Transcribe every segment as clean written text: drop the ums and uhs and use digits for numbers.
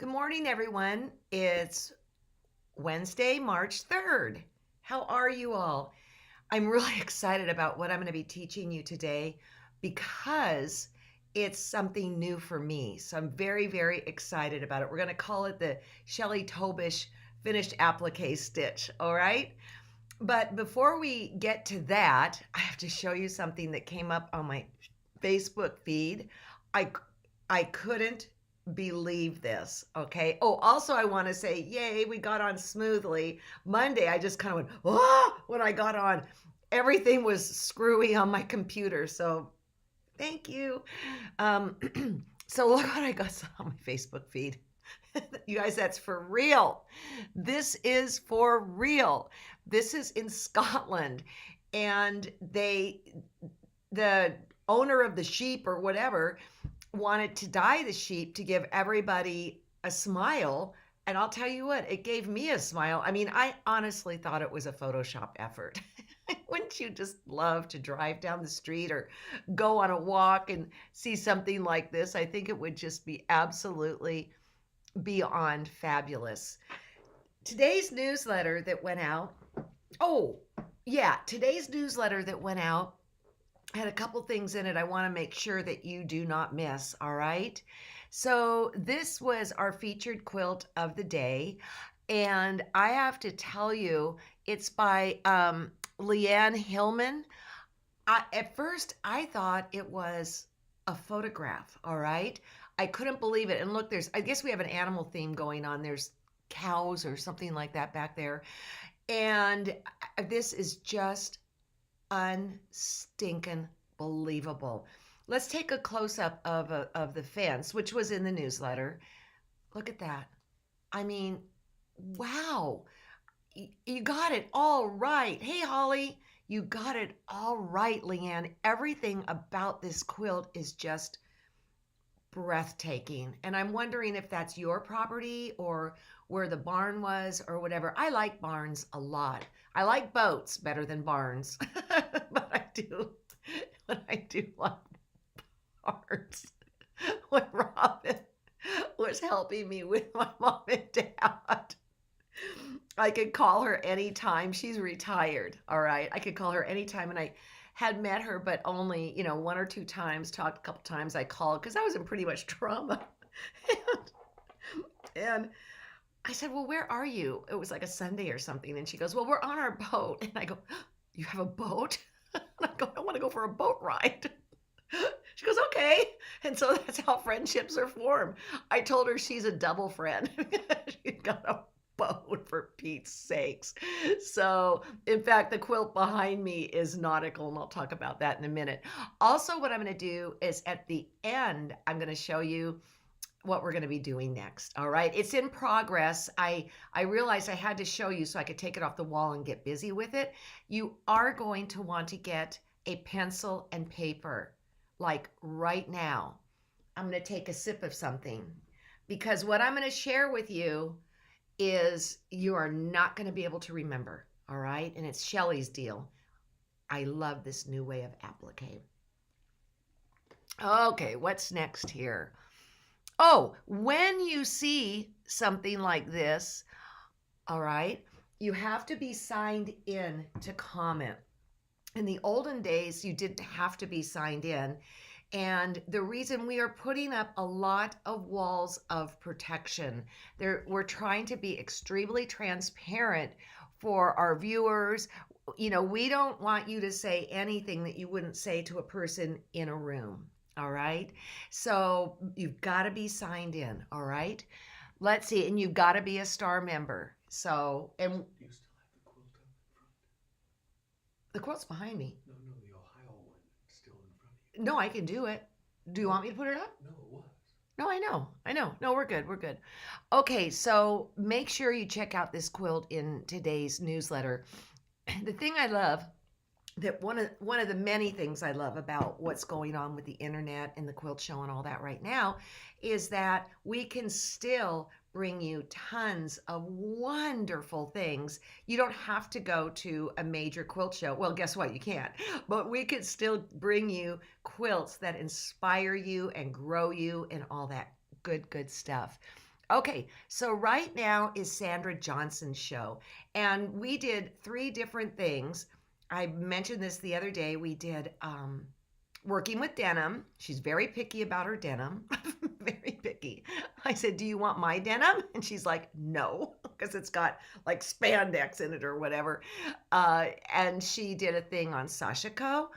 Good morning, everyone. It's Wednesday, March 3rd. How are you all? I'm really excited about what I'm going to be teaching you today because it's something new for me. So I'm very, very excited about it. We're going to call it the Shelley Tobisch finished applique stitch. All right. But before we get to that, I have to show you something that came up on my Facebook feed. I I couldn't believe this. Okay. Oh, also I want to say, yay, we got on smoothly. Monday, I just kind of went, oh, when I got on. Everything was screwy on my computer. So thank you. Um, so look what I got on my Facebook feed. You guys, that's for real. This is for real. This is in Scotland. And the owner of the sheep or whatever wanted to dye the sheep to give everybody a smile. And I'll tell you what, it gave me a smile. I mean, I honestly thought it was a Photoshop effort. Wouldn't you just love to drive down the street or go on a walk and see something like this? I think it would just be absolutely beyond fabulous. Today's newsletter that went out, oh, yeah, today's newsletter that went out had a couple things in it I want to make sure that you do not miss, all right? So, this was our featured quilt of the day, and I have to tell you, it's by Leanne Hillman. At first, I thought it was a photograph, all right? I couldn't believe it. And look, I guess we have an animal theme going on. There's cows or something like that back there. And this is just unstinking believable. Let's take a close up of the fence, which was in the newsletter. Look at that. I mean, wow. You got it all right. Hey, Holly, you got it all right, Leanne. Everything about this quilt is just breathtaking. And I'm wondering if that's your property or where the barn was or whatever. I like barns a lot. I like boats better than barns, but I do like barns. When Robin was helping me with my mom and dad, I could call her anytime. She's retired, all right? I could call her anytime, and I had met her, but only, one or two times, talked a couple times. I called because I was in pretty much trauma. and I said, well, where are you? It was like a Sunday or something. And she goes, well, we're on our boat. And I go, you have a boat? And I go, I want to go for a boat ride. She goes, okay. And so that's how friendships are formed. I told her she's a double friend. She's got a boat, for Pete's sakes. So, in fact, the quilt behind me is nautical, and I'll talk about that in a minute. Also, what I'm going to do is at the end, I'm going to show you what we're going to be doing next. All right. It's in progress. I realized I had to show you so I could take it off the wall and get busy with it. You are going to want to get a pencil and paper, like right now. I'm going to take a sip of something because what I'm going to share with you is you are not going to be able to remember. All right. And it's Shelley's deal. I love this new way of applique. Okay. What's next here? Oh, when you see something like this, all right, you have to be signed in to comment. In the olden days, you didn't have to be signed in. And the reason we are putting up a lot of walls of protection, we're trying to be extremely transparent for our viewers. We don't want you to say anything that you wouldn't say to a person in a room. All right. So you've got to be signed in. All right. Let's see. And you've got to be a star member. So, and Do you still have the quilt up in front? the quilt's behind me. No, the Ohio one still in front of you. No, I can do it. Do you want me to put it up? No, it was. No, I know. No, we're good. We're good. Okay. So make sure you check out this quilt in today's newsletter. The thing I love that one of the many things I love about what's going on with the internet and the quilt show and all that right now is that we can still bring you tons of wonderful things. You don't have to go to a major quilt show. Well, guess what? You can't. But we can still bring you quilts that inspire you and grow you and all that good stuff. Okay, so right now is Sandra Johnson's show, and we did three different things. I mentioned this the other day. We did working with denim. She's very picky about her denim, very picky. I said, "Do you want my denim?" And she's like, "No," because it's got like spandex in it or whatever. And she did a thing on sashiko.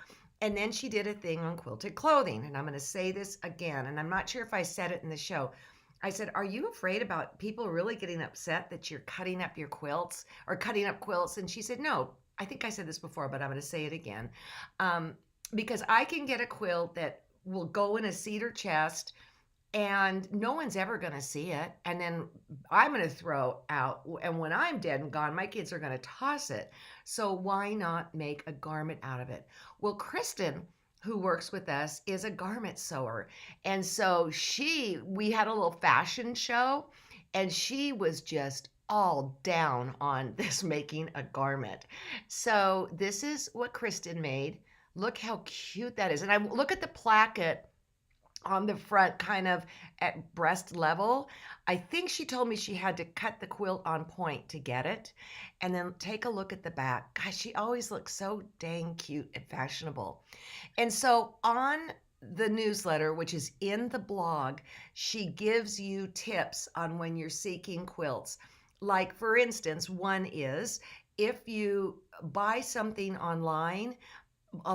And then she did a thing on quilted clothing. And I'm going to say this again, and I'm not sure if I said it in the show. I said, "Are you afraid about people really getting upset that you're cutting up your quilts or cutting up quilts?" And she said, "No, I think I said this before, but I'm going to say it again. Um, because I can get a quilt that will go in a cedar chest and no one's ever going to see it. And then I'm going to throw out. And when I'm dead and gone, my kids are going to toss it. So why not make a garment out of it?" Well, Kristen, who works with us, is a garment sewer. And so we had a little fashion show, and she was just all down on this making a garment. So this is what Kristen made. Look how cute that is. And I look at the placket on the front, kind of at breast level. I think she told me she had to cut the quilt on point to get it. And then take a look at the back. Gosh, she always looks so dang cute and fashionable. And so on the newsletter, which is in the blog, she gives you tips on when you're seeking quilts. Like, for instance, one is if you buy something online,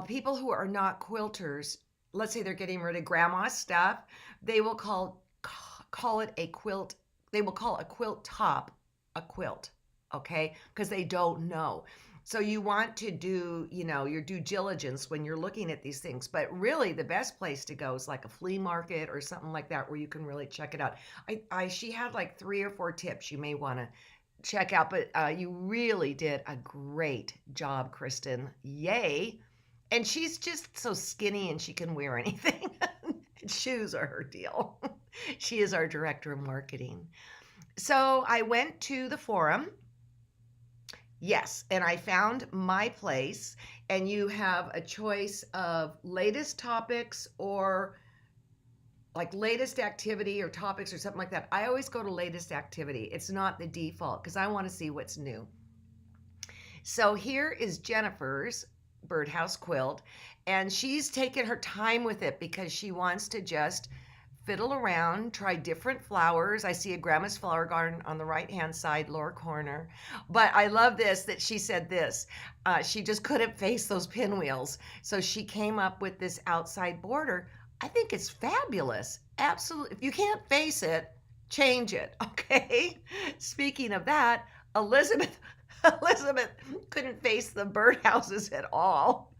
people who are not quilters, let's say they're getting rid of grandma's stuff, they will call it a quilt. They will call a quilt top a quilt, okay? Because they don't know. So you want to do, your due diligence when you're looking at these things. But really, the best place to go is like a flea market or something like that, where you can really check it out. She had like 3 or 4 tips you may want to check out. But you really did a great job, Kristen. Yay! And she's just so skinny and she can wear anything. Shoes are her deal. She is our director of marketing. So I went to the forum. Yes, and I found my place, and you have a choice of latest topics or like latest activity or topics or something like that. I always go to latest activity. It's not the default because I want to see what's new. So here is Jennifer's Birdhouse Quilt, and she's taken her time with it because she wants to just fiddle around, try different flowers. I see a grandma's flower garden on the right-hand side, lower corner. But I love this, that she said this. She just couldn't face those pinwheels. So she came up with this outside border. I think it's fabulous. Absolutely. If you can't face it, change it, okay? Speaking of that, Elizabeth couldn't face the birdhouses at all.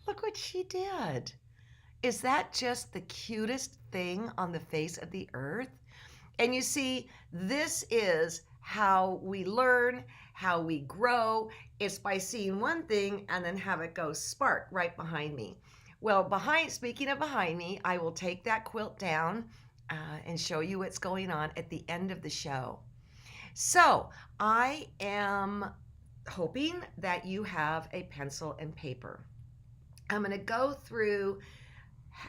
Look what she did. Is that just the cutest thing on the face of the earth? And you see, this is how we learn, how we grow. It's by seeing one thing and then have it go spark right behind me. Well, speaking of behind me, I will take that quilt down and show you what's going on at the end of the show. So I am hoping that you have a pencil and paper. I'm going to go through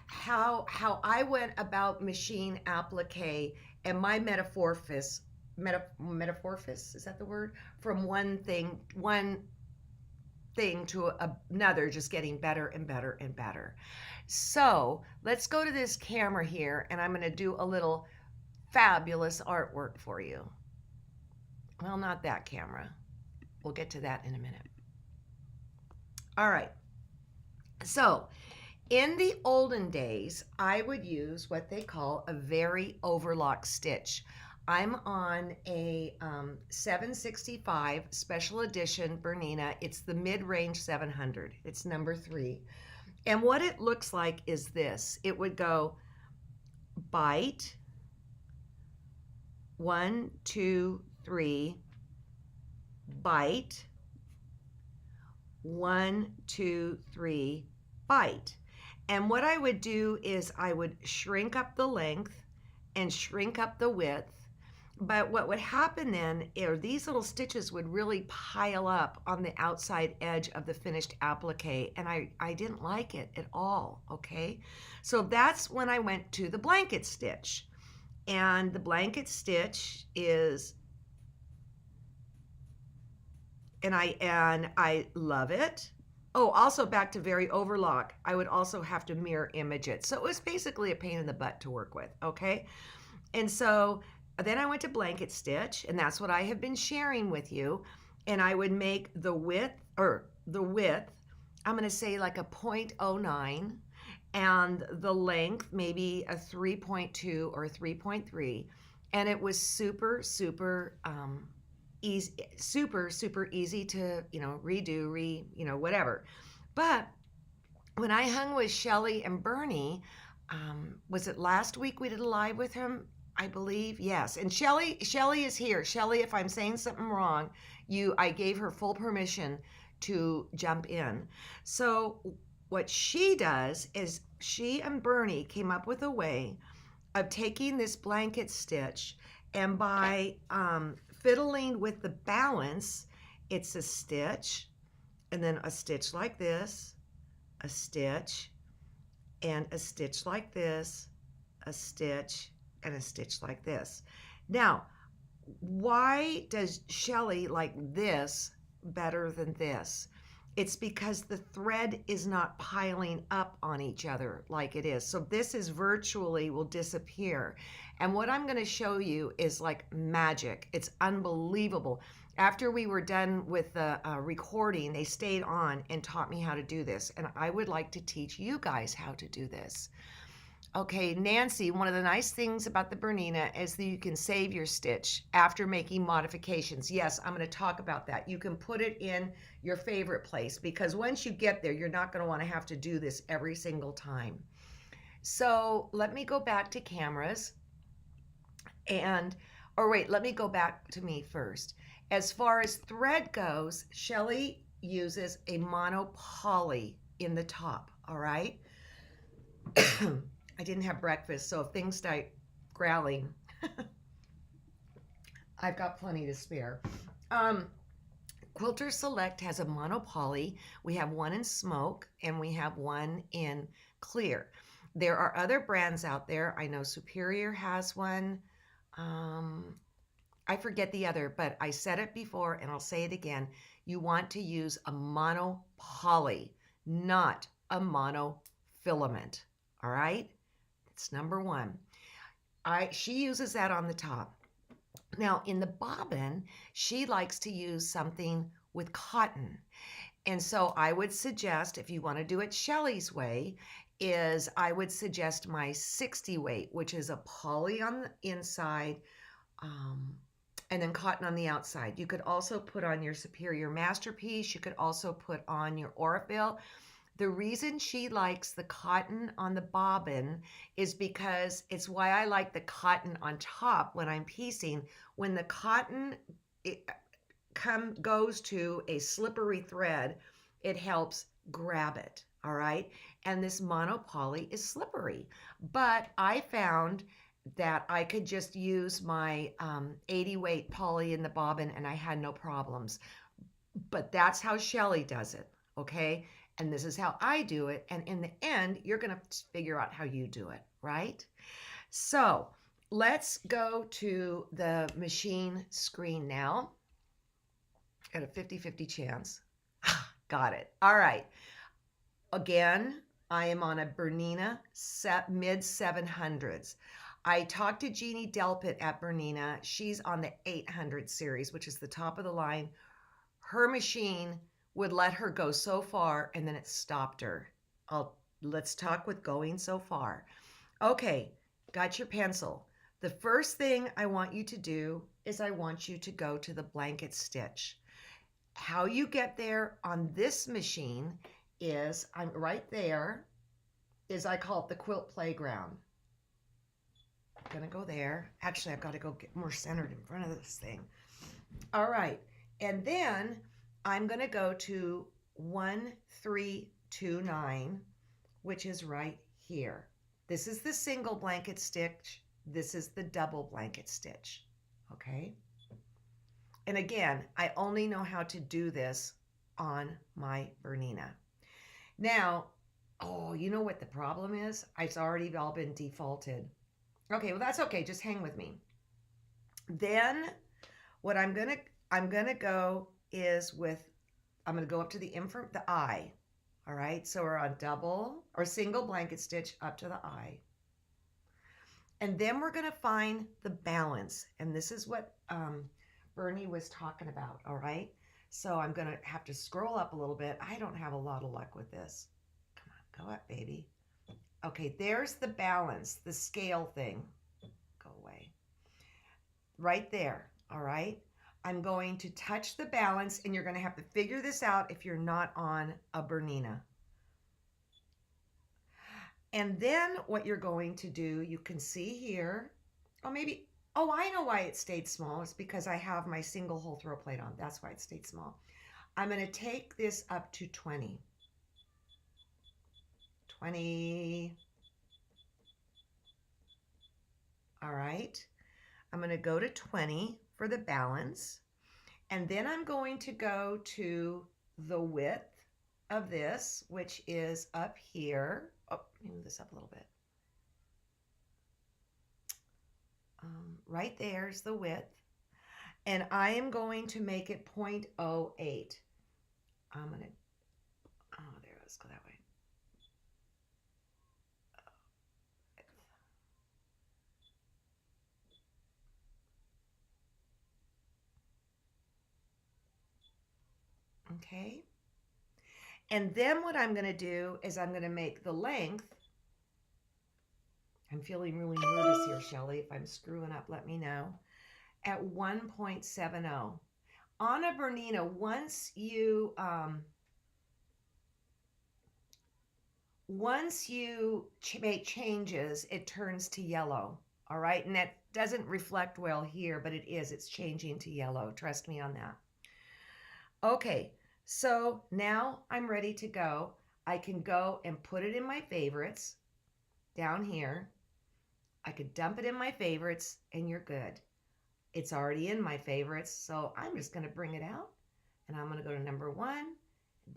how I went about machine applique and my metamorphosis, is that the word? From one thing to another, just getting better and better and better. So let's go to this camera here, and I'm going to do a little fabulous artwork for you. Well, not that camera. We'll get to that in a minute. All right. So in the olden days, I would use what they call a very overlock stitch. I'm on a 765 special edition Bernina. It's the mid-range 700. It's number 3. And what it looks like is this. It would go bite, 1, 2, 3, bite, 1, 2, 3, bite. And what I would do is I would shrink up the length and shrink up the width. But what would happen then are these little stitches would really pile up on the outside edge of the finished applique, and I didn't like it at all, okay? So that's when I went to the blanket stitch. And the blanket stitch is, and I love it. Oh, also back to very overlock, I would also have to mirror image it. So it was basically a pain in the butt to work with, okay? And so then I went to blanket stitch, and that's what I have been sharing with you. And I would make the width, I'm going to say like a 0.09, and the length maybe a 3.2 or 3.3. And it was super, super easy, super easy to, redo, whatever. But when I hung with Shelley and Bernie, was it last week we did a live with him? I believe yes. And Shelley is here. Shelley, if I'm saying something wrong, I gave her full permission to jump in. So what she does is she and Bernie came up with a way of taking this blanket stitch, and by fiddling with the balance, it's a stitch and then a stitch like this, a stitch and a stitch like this, a stitch and a stitch like this. Now, why does Shelley like this better than this? It's because the thread is not piling up on each other like it is. So this is virtually will disappear. And what I'm going to show you is like magic. It's unbelievable. After we were done with the recording, they stayed on and taught me how to do this. And I would like to teach you guys how to do this. Okay, Nancy, one of the nice things about the Bernina is that you can save your stitch after making modifications. Yes, I'm going to talk about that. You can put it in your favorite place, because once you get there, you're not going to want to have to do this every single time. So let me go back to cameras or wait, let me go back to me first. As far as thread goes, Shelley uses a monopoly in the top, all right? I didn't have breakfast, so if things start growling, I've got plenty to spare. Quilter Select has a monopoly. We have one in smoke and we have one in clear. There are other brands out there. I know Superior has one. I forget the other, but I said it before and I'll say it again. You want to use a monopoly, not a monofilament. All right? That's number one. She uses that on the top. Now, in the bobbin, she likes to use something with cotton. And so I would suggest, if you want to do it Shelley's way, is I would suggest my 60 weight, which is a poly on the inside, and then cotton on the outside. You could also put on your Superior Masterpiece. You could also put on your Aurifil. The reason she likes the cotton on the bobbin is because it's why I like the cotton on top when I'm piecing. When the cotton goes to a slippery thread, it helps grab it, all right? And this monopoly is slippery. But I found that I could just use my 80 weight poly in the bobbin and I had no problems. But that's how Shelley does it, okay? And this is how I do it. And in the end, you're going to figure out how you do it, right? So let's go to the machine screen now. Got a 50-50 chance. Got it. All right. Again, I am on a Bernina mid 700s. I talked to Jeannie Delpit at Bernina. She's on the 800 series, which is the top of the line. Her machine would let her go so far and then it stopped her. Let's talk with going so far. Okay, got your pencil. The first thing I want you to do is I want you to go to the blanket stitch. How you get there on this machine is I'm right there, is I call it the quilt playground. I'm gonna go there. Actually, I've got to go get more centered in front of this thing. All right, and then I'm going to go to 1329, which is right here. This is the single blanket stitch. This is the double blanket stitch. Okay? And again, I only know how to do this on my Bernina. Now, oh, you know what the problem is? It's already all been defaulted. Okay, well that's okay. Just hang with me. Then what I'm gonna go is with I'm gonna go up to the eye. All right, so we're on double or single blanket stitch up to the eye. And then we're gonna find the balance. And this is what Bernie was talking about, all right? So I'm gonna have to scroll up a little bit. I don't have a lot of luck with this. Come on, go up, baby. Okay, there's the balance, the scale thing. Go away. Right there, all right? I'm going to touch the balance, and you're going to have to figure this out if you're not on a Bernina. And then what you're going to do, you can see here, oh, maybe, oh, I know why it stayed small. It's because I have my single hole throw plate on. That's why it stayed small. I'm going to take this up to 20. 20. All right. I'm going to go to 20 for the balance. And then I'm going to go to the width of this, which is up here. Oh, let me move this up a little bit. Right there's the width. And I am going to make it 0.08. I'm going to, oh, there, let's go that way. Okay. And then what I'm going to do is I'm going to make the length. I'm feeling really nervous here, Shelley. If I'm screwing up, let me know. At 1.70. On a Bernina, once you make changes, it turns to yellow. All right, and that doesn't reflect well here, but it is. It's changing to yellow. Trust me on that. Okay, so now I'm ready to go. I can go and put it in my favorites down here. I could dump it in my favorites and you're good. It's already in my favorites, so I'm just going to bring it out and I'm going to go to number 1.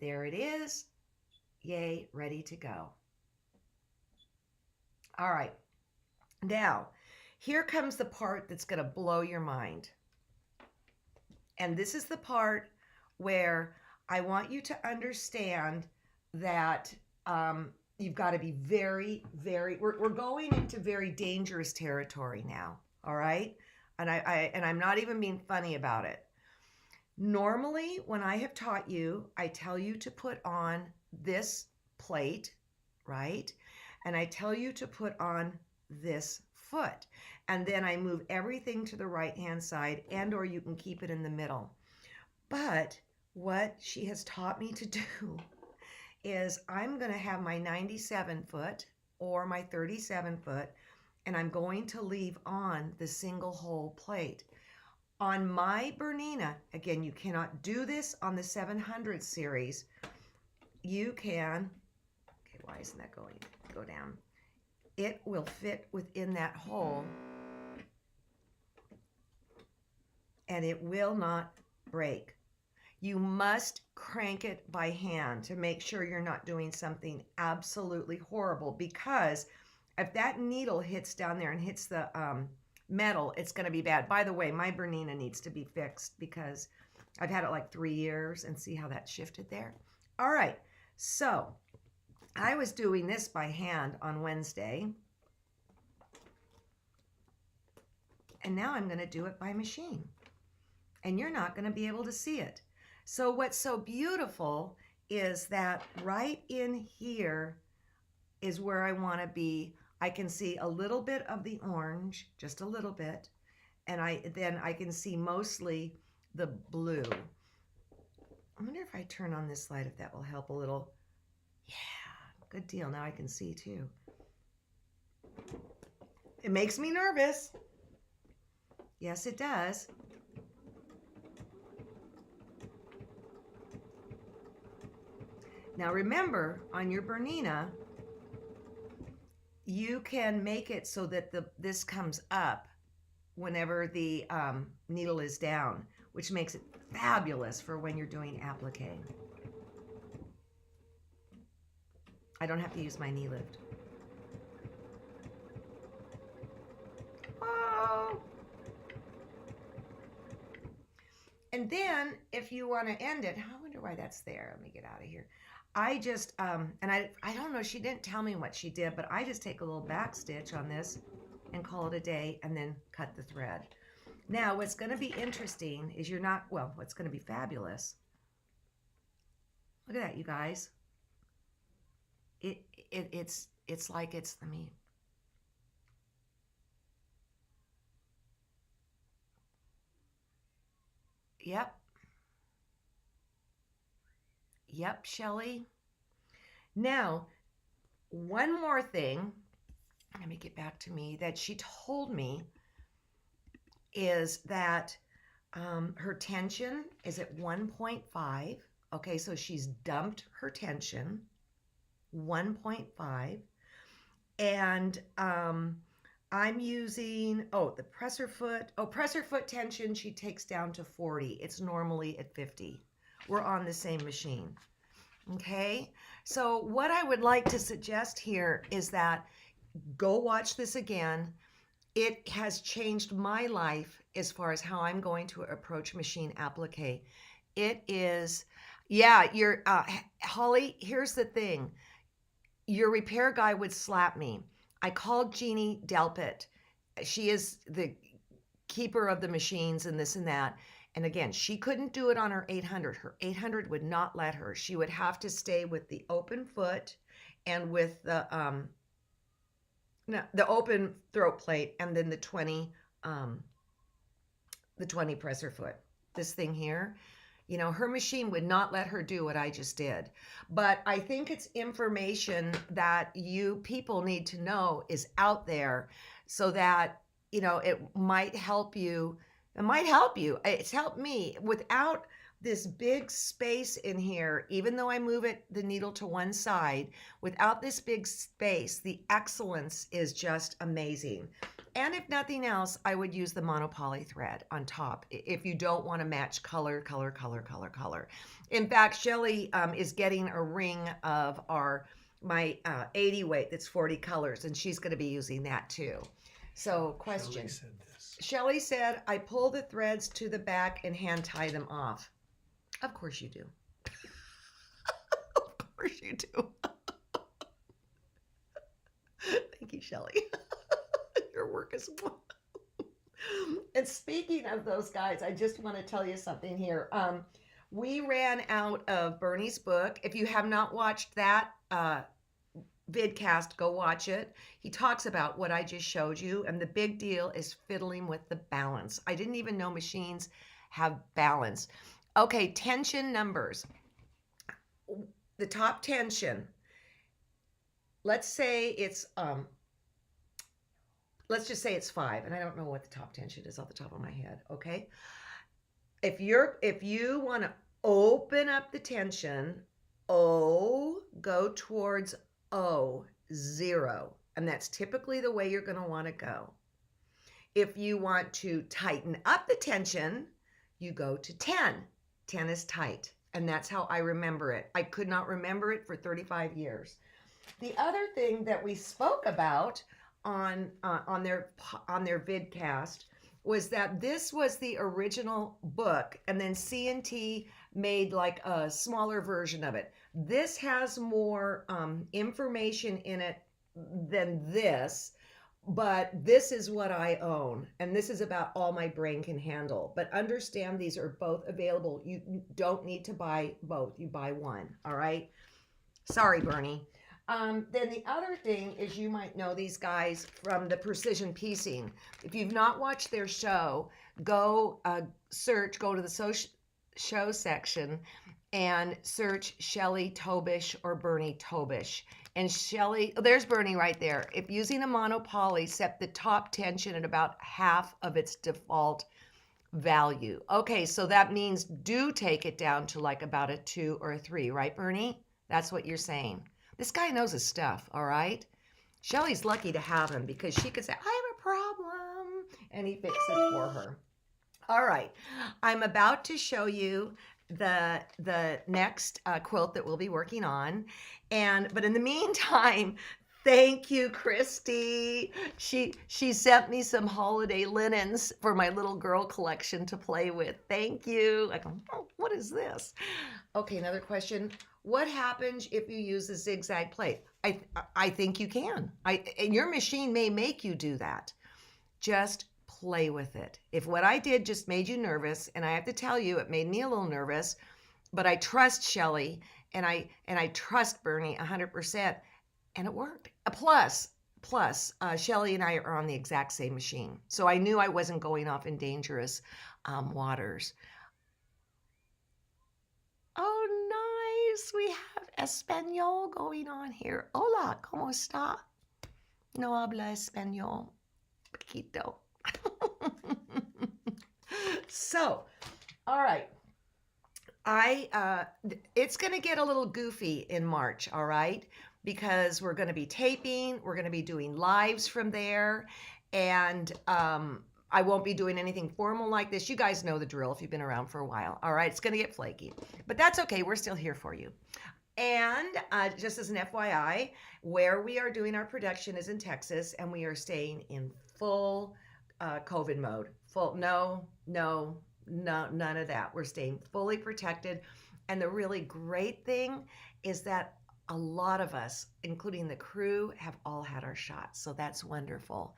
There it is. Yay, ready to go. All right, now here comes the part that's going to blow your mind. And this is the part where I want you to understand that you've got to be very, very, we're going into very dangerous territory now, all right? And I'm not even being funny about it. Normally, when I have taught you, I tell you to put on this plate, right? And I tell you to put on this foot. And then I move everything to the right-hand side, and or you can keep it in the middle. But what she has taught me to do is I'm going to have my 97 foot or my 37 foot, and I'm going to leave on the single hole plate. On my Bernina, again, you cannot do this on the 700 series. You can, okay, why isn't that going? Go down. It will fit within that hole, and it will not break. You must crank it by hand to make sure you're not doing something absolutely horrible, because if that needle hits down there and hits the metal, it's going to be bad. By the way, my Bernina needs to be fixed because I've had it like 3 years, and see how that shifted there? All right, so I was doing this by hand on Wednesday, and now I'm going to do it by machine, and you're not going to be able to see it. So what's so beautiful is that right in here is where I want to be. I can see a little bit of the orange, just a little bit, and then I can see mostly the blue. I wonder if I turn on this light, if that will help a little. Yeah, good deal. Now I can see too. It makes me nervous. Yes, it does. Now remember, on your Bernina, you can make it so that this comes up whenever the needle is down, which makes it fabulous for when you're doing applique. I don't have to use my knee lift. And then if you want to end it, I wonder why that's there. Let me get out of here. I just, and I don't know, she didn't tell me what she did, but I just take a little back stitch on this and call it a day and then cut the thread. Now, what's going to be interesting is what's going to be fabulous. Look at that, you guys. It's like let me. Yep. Yep, Shelley. Now, one more thing, let me get back to me, that she told me is that her tension is at 1.5. Okay, so she's dumped her tension, 1.5. And I'm using, the presser foot tension she takes down to 40. It's normally at 50. We're on the same machine. Okay, so what I would like to suggest here is that go watch this again. It has changed my life as far as how I'm going to approach machine applique. It is, you're, Holly, here's the thing. Your repair guy would slap me. I called Jeannie Delpit. She is the keeper of the machines and this and that. And again, she couldn't do it on her 800. Her 800 would not let her. She would have to stay with the open foot and with the open throat plate, and then the 20 presser foot. This thing here, her machine would not let her do what I just did. But I think it's information that you people need to know is out there, so that it might help you. It might help you. It's helped me. Without this big space in here, even though I move the needle to one side, without this big space, the excellence is just amazing. And if nothing else, I would use the monopoly thread on top if you don't want to match color. In fact, Shelley is getting a ring of my 80 weight that's 40 colors, and she's going to be using that too. So, question. Shelley said, I pull the threads to the back and hand tie them off. Of course you do. Of course you do. Thank you, Shelley. Your work is one. And speaking of those guys, I just want to tell you something here. We ran out of Bernie's book. If you have not watched that vidcast, go watch it. He talks about what I just showed you, and the big deal is fiddling with the balance. I didn't even know machines have balance. Okay, tension numbers. The top tension, let's say it's let's just say it's 5, and I don't know what the top tension is off the top of my head. Okay, if you want to open up the tension, O, go towards O, 0. And that's typically the way you're going to want to go. If you want to tighten up the tension, you go to 10. 10 is tight. And that's how I remember it. I could not remember it for 35 years. The other thing that we spoke about on their vidcast was that this was the original book, and then C&T made like a smaller version of it. This has more information in it than this, but this is what I own, and this is about all my brain can handle. But understand, these are both available. You don't need to buy both. You buy one, all right? Sorry, Bernie. Then the other thing is, you might know these guys from the Precision Piecing. If you've not watched their show, go to the show section and search Shelley Tobisch or Bernie Tobisch. And Shelley, there's Bernie right there. If using a monopoly, set the top tension at about half of its default value. Okay, so that means do take it down to like about a 2 or a 3, right, Bernie? That's what you're saying. This guy knows his stuff, all right? Shelley's lucky to have him, because she could say, I have a problem, and he fixes it for her. All right, I'm about to show you the next quilt that we'll be working on. But in the meantime, Thank you, Christy. She sent me some holiday linens for my little girl collection to play with. Thank you. I go, oh, what is this? Okay, another question. What happens if you use the zigzag plate? I think you can. And your machine may make you do that. Just play with it. If what I did just made you nervous, and I have to tell you, it made me a little nervous, but I trust Shelley and I trust Bernie 100%, and it worked. Plus, Shelley and I are on the exact same machine, so I knew I wasn't going off in dangerous waters. Oh, nice! We have Espanol going on here. Hola, ¿cómo está? No habla español. Poquito. So, all right. It's going to get a little goofy in March, all right? Because we're going to be taping, we're going to be doing lives from there, and I won't be doing anything formal like this. You guys know the drill if you've been around for a while, all right? It's going to get flaky, but that's okay. We're still here for you. And just as an FYI, where we are doing our production is in Texas, and we are staying in full COVID mode. No, none of that. We're staying fully protected. And the really great thing is that a lot of us, including the crew, have all had our shots. So that's wonderful.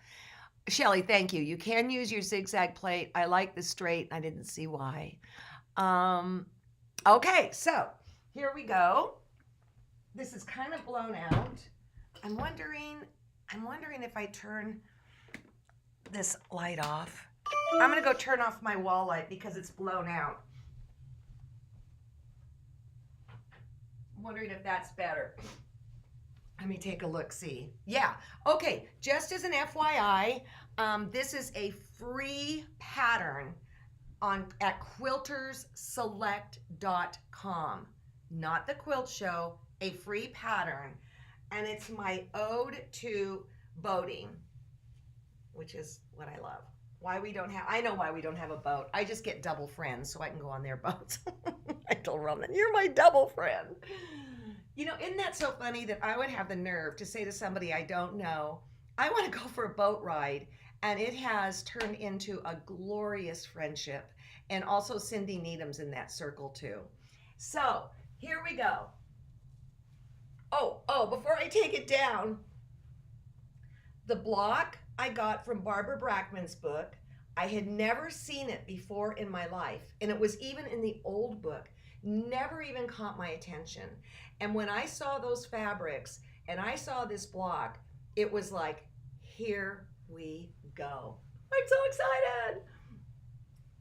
Shelley, thank you. You can use your zigzag plate. I like the straight. I didn't see why. Okay, so here we go. This is kind of blown out. I'm wondering if I turn this light off. I'm going to go turn off my wall light because it's blown out. I'm wondering if that's better. Let me take a look, see. Yeah, okay, just as an FYI, this is a free pattern at quiltersselect.com. Not the quilt show, a free pattern. And it's my ode to boating, which is what I love. I know why we don't have a boat. I just get double friends so I can go on their boats. I told Roman, you're my double friend. You know, isn't that so funny that I would have the nerve to say to somebody I don't know, I want to go for a boat ride, and it has turned into a glorious friendship. And also Cindy Needham's in that circle too. So here we go. Oh, before I take it down, the block I got from Barbara Brackman's book. I had never seen it before in my life, and it was even in the old book. Never even caught my attention. And when I saw those fabrics and I saw this block, it was like, here we go. I'm so excited.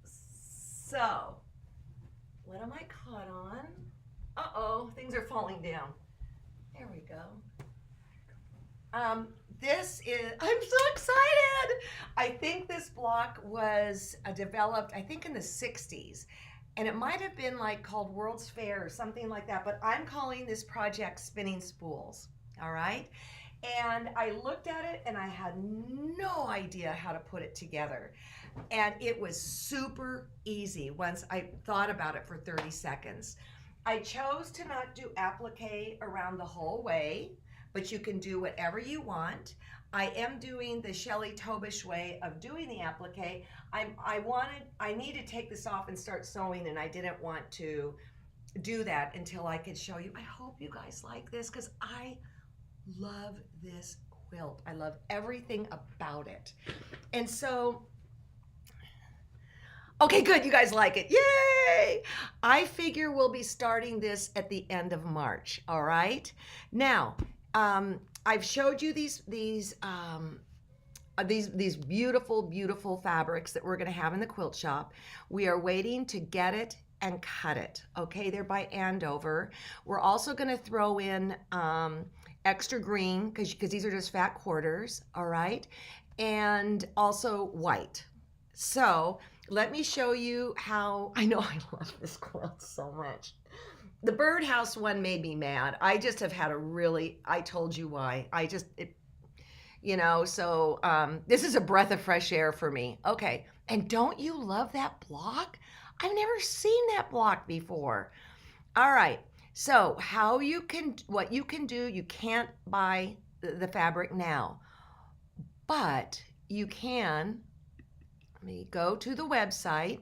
So, what am I caught on? Uh-oh, things are falling down. There we go. I'm so excited. I think this block was developed, I think in the 60s. And it might have been like called World's Fair or something like that. But I'm calling this project Spinning Spools. All right. And I looked at it and I had no idea how to put it together. And it was super easy once I thought about it for 30 seconds. I chose to not do applique around the whole way, but you can do whatever you want. I am doing the Shelley Tobisch way of doing the applique. I need to take this off and start sewing, and I didn't want to do that until I could show you. I hope you guys like this because I love this quilt. I love everything about it. And so, okay, good, you guys like it. Yay! I figure we'll be starting this at the end of March, all right? Now, I've showed you these beautiful, beautiful fabrics that we're going to have in the quilt shop. We are waiting to get it and cut it. Okay, they're by Andover. We're also going to throw in extra green because these are just fat quarters. All right, and also white. So let me show you how. I know I love this quilt so much. The Birdhouse one made me mad. I just have had I told you why. So this is a breath of fresh air for me. Okay, and don't you love that block? I've never seen that block before. All right, so what you can do, you can't buy the fabric now. But you can, let me go to the website,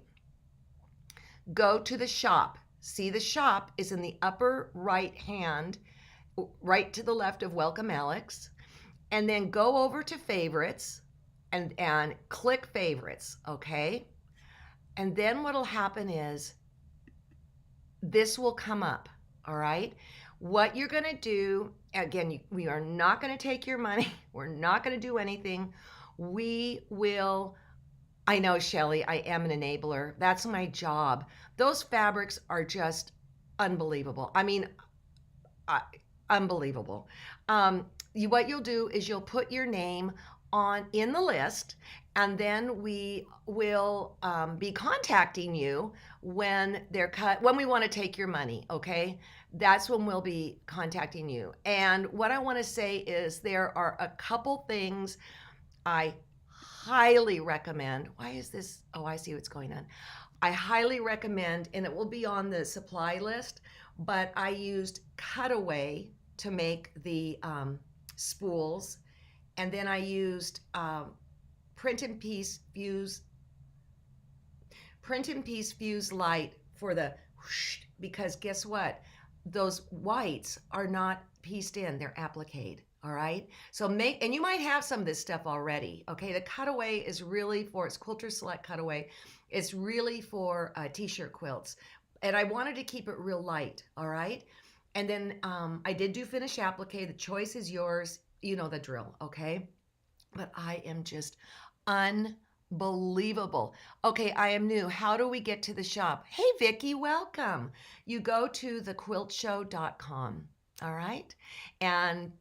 go to the shop. See, the shop is in the upper right hand, right to the left of Welcome Alex, and then go over to favorites and click favorites, okay? And then what'll happen is this will come up, all right? What you're going to do, again, we are not going to take your money. We're not going to do anything. We will, I know, Shelley, I am an enabler. That's my job. Those fabrics are just unbelievable. I mean, unbelievable. What you'll do is you'll put your name on in the list, and then we will be contacting you when they're cut, when we want to take your money. Okay, that's when we'll be contacting you. And what I want to say is there are a couple things I highly recommend. Why is this? Oh, I see what's going on. I highly recommend, and it will be on the supply list, but I used cutaway to make the spools, and then I used print and piece fuse light for the whoosh, because guess what? Those whites are not pieced in, they're appliqued. All right. So and you might have some of this stuff already. Okay. The cutaway is really for, it's Quilter Select Cutaway. It's really for t-shirt quilts. And I wanted to keep it real light. All right. And then I did do finish applique. The choice is yours. You know the drill. Okay. But I am just unbelievable. Okay, I am new. How do we get to the shop? Hey, Vicki, welcome. You go to thequiltshow.com. All right. And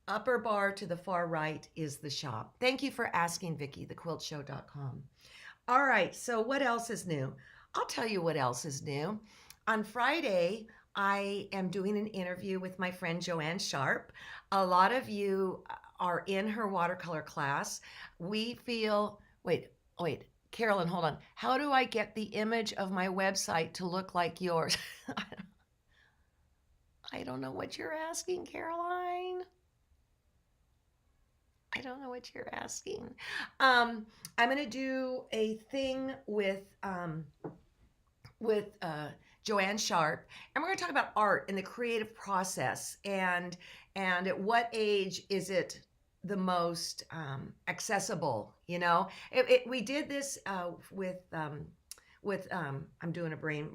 upper bar to the far right is the shop. Thank you for asking, Vicki, thequiltshow.com. All right, so what else is new? I'll tell you what else is new. On Friday, I am doing an interview with my friend Joanne Sharp. A lot of you are in her watercolor class. We feel, wait, Carolyn, hold on. How do I get the image of my website to look like yours? I don't know what you're asking, Caroline. I don't know what you're asking. I'm going to do a thing with Joanne Sharp, and we're going to talk about art and the creative process, and at what age is it the most accessible? You know, we did this with I'm doing a brain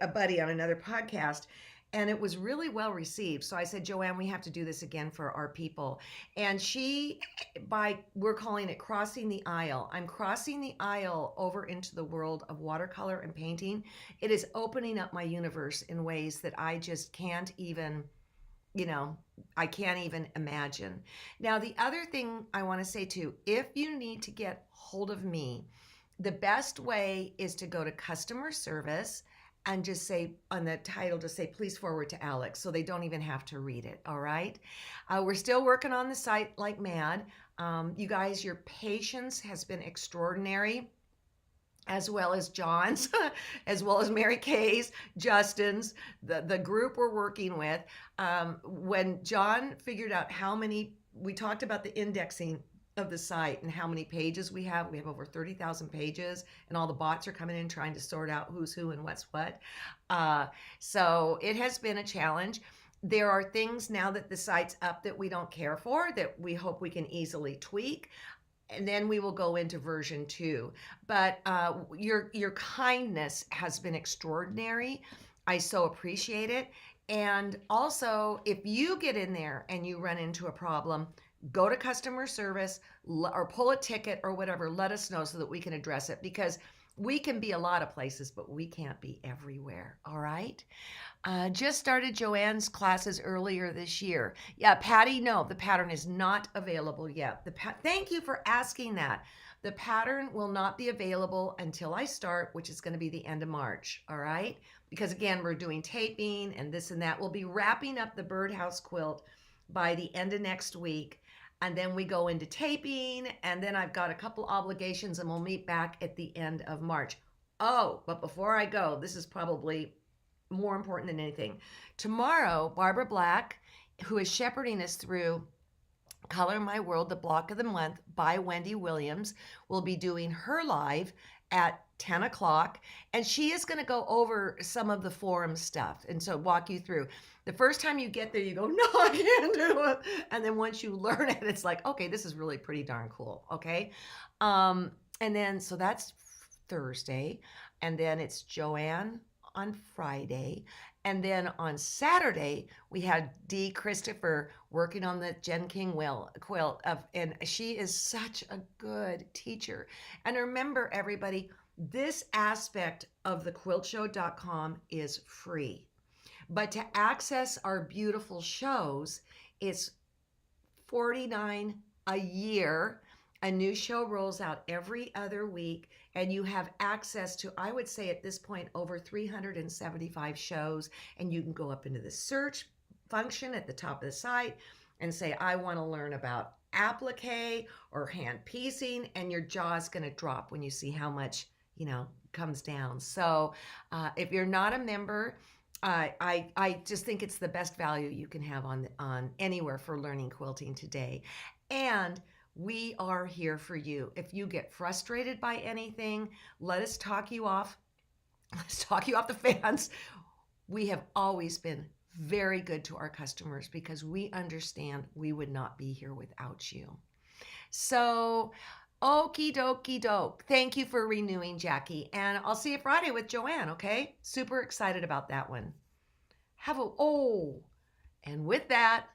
a buddy on another podcast. And it was really well received. So I said, Joanne, we have to do this again for our people. And we're calling it crossing the aisle. I'm crossing the aisle over into the world of watercolor and painting. It is opening up my universe in ways that I just can't even, I can't even imagine. Now, the other thing I want to say too, if you need to get hold of me, the best way is to go to customer service and just say on the title, just say, please forward to Alex, so they don't even have to read it. All right. We're still working on the site like mad. You guys, your patience has been extraordinary, as well as John's, as well as Mary Kay's, Justin's, the group we're working with. When John figured out we talked about the indexing of the site and how many pages we have. We have over 30,000 pages, and all the bots are coming in trying to sort out who's who and what's what. So it has been a challenge. There are things now that the site's up that we don't care for, that we hope we can easily tweak. And then we will go into version 2. But your kindness has been extraordinary. I so appreciate it. And also, if you get in there and you run into a problem, go to customer service or pull a ticket or whatever. Let us know so that we can address it, because we can be a lot of places, but we can't be everywhere. All right. Just started Joanne's classes earlier this year. Yeah, Patty, no, the pattern is not available yet. Thank you for asking that. The pattern will not be available until I start, which is going to be the end of March. All right. Because again, we're doing taping and this and that. We'll be wrapping up the Birdhouse Quilt by the end of next week. And then we go into taping, and then I've got a couple obligations, and we'll meet back at the end of March. Oh, but before I go, this is probably more important than anything. Tomorrow, Barbara Black, who is shepherding us through Color My World, the Block of the Month by Wendy Williams. Will be doing her live at 10 o'clock. And she is going to go over some of the forum stuff. And so walk you through. The first time you get there, you go, no, I can't do it. And then once you learn it, it's like, okay, this is really pretty darn cool. Okay. And then, so that's Thursday. And then it's Joanne on Friday. And then on Saturday, we had Dee Christopher working on the Jen King quilt. And she is such a good teacher. And remember, everybody, this aspect of the quiltshow.com is free. But to access our beautiful shows, it's $49 a year. A new show rolls out every other week, and you have access to, I would say at this point, over 375 shows. And you can go up into the search function at the top of the site and say, I want to learn about applique or hand piecing, and your jaw is going to drop when you see how much, comes down. So if you're not a member, I just think it's the best value you can have on anywhere for learning quilting today. And we are here for you. If you get frustrated by anything, let us talk you off. Let's talk you off the fence. We have always been very good to our customers because we understand we would not be here without you. So, okie dokie doke. Thank you for renewing, Jackie. And I'll see you Friday with Joanne, okay? Super excited about that one. And with that,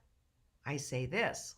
I say this.